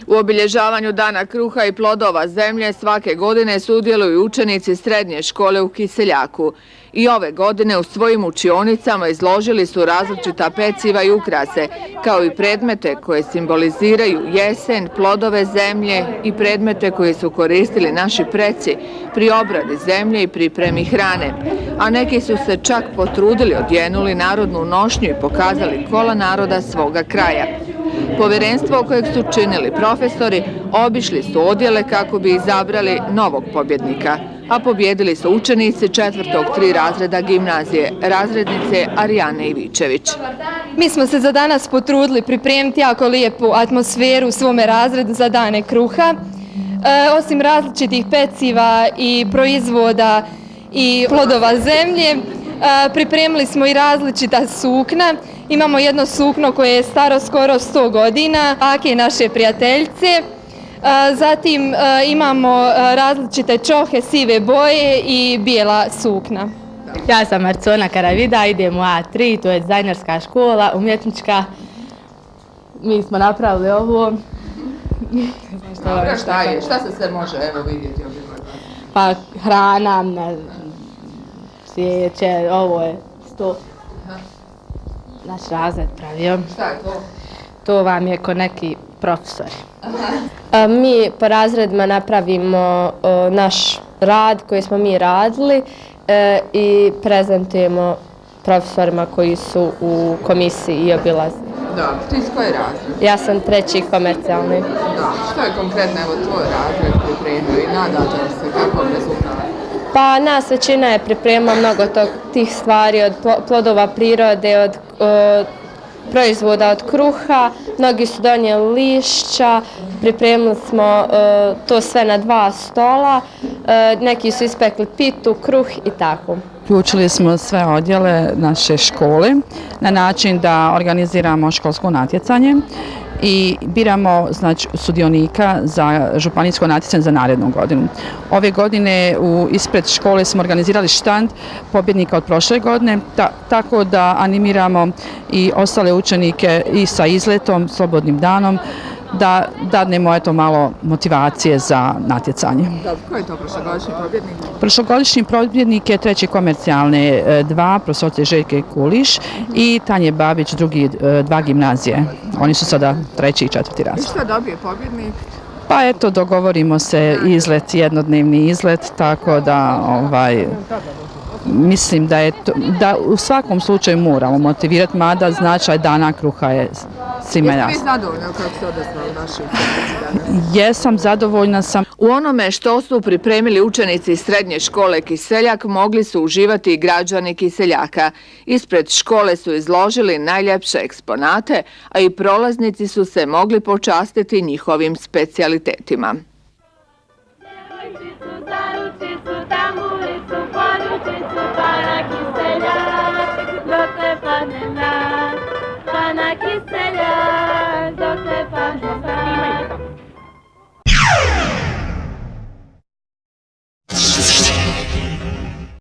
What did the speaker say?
U obilježavanju Dana kruha i plodova zemlje svake godine sudjeluju učenici srednje škole u Kiseljaku. I ove godine u svojim učionicama izložili su različita peciva i ukrase, kao i predmete koje simboliziraju jesen, plodove zemlje i predmete koje su koristili naši preci pri obradi zemlje i pripremi hrane. A neki su se čak potrudili, odjenuli narodnu nošnju i pokazali kola naroda svoga kraja. Povjerenstvo kojeg su činili profesori obišli su odjele kako bi izabrali novog pobjednika, a pobjedili su učenici 4. razreda gimnazije, razrednice Arijane Ivičević. Mi smo se za danas potrudili pripremiti jako lijepu atmosferu u svome razredu za Dane kruha. Osim različitih peciva i proizvoda i plodova zemlje, pripremili smo i različita sukna. Imamo jedno sukno koje je staro skoro 100 godina, bake naše prijateljice. Zatim imamo različite čohe sive boje i bijela sukna. Ja sam Marcona Karavida, idem u A3, to je dizajnerska škola, umjetnička. Mi smo napravili ovo. Šta se sve može vidjeti ovdje? Pa hrana, svijeće, ovo je sto. Naš razred pravio. Šta je to? To vam je ko neki profesori. Mi po razredima napravimo naš rad koji smo mi radili i prezentujemo profesorima koji su u komisiji i obilazi. Da, ti iz koji razred? Ja sam 3. komercijalni. Da, što je konkretno tvoj razred pripremio i nadate se kakvom rezultatu? Pa nas većina je pripremila mnogo tih stvari, od plodova prirode, od proizvoda od kruha, mnogi su donijeli lišća, pripremili smo to sve na 2 stola, neki su ispekli pitu, kruh i tako. Uključili smo sve odjele naše škole na način da organiziramo školsko natjecanje i biramo sudionika za županijsko natjecanje za narednu godinu. Ove godine ispred škole smo organizirali štand pobjednika od prošle godine, tako da animiramo i ostale učenike i sa izletom, slobodnim danom, da dadnemo malo motivacije za natjecanje. Ko je to prošlogodišnji pobjednik? Prošlogodišnji pobjednik je 3. komercijalne 2, profesorice Željke Kuliš i Tanje Babić, 2 gimnazije. Oni su sada 3. i 4. razred. I šta dobije pobjednik? Pa eto, dogovorimo se izlet, jednodnevni izlet, tako da mislim da u svakom slučaju moramo motivirati, mada značaj Dana kruha je svima jasno. Jeste vi zadovoljni kako se odazvali naši učenici danas? Jesam, zadovoljna sam. U onome što su pripremili učenici srednje škole Kiseljak mogli su uživati i građani Kiseljaka. Ispred škole su izložili najljepše eksponate, a i prolaznici su se mogli počastiti njihovim specijalitetima. Pana Kiseljak,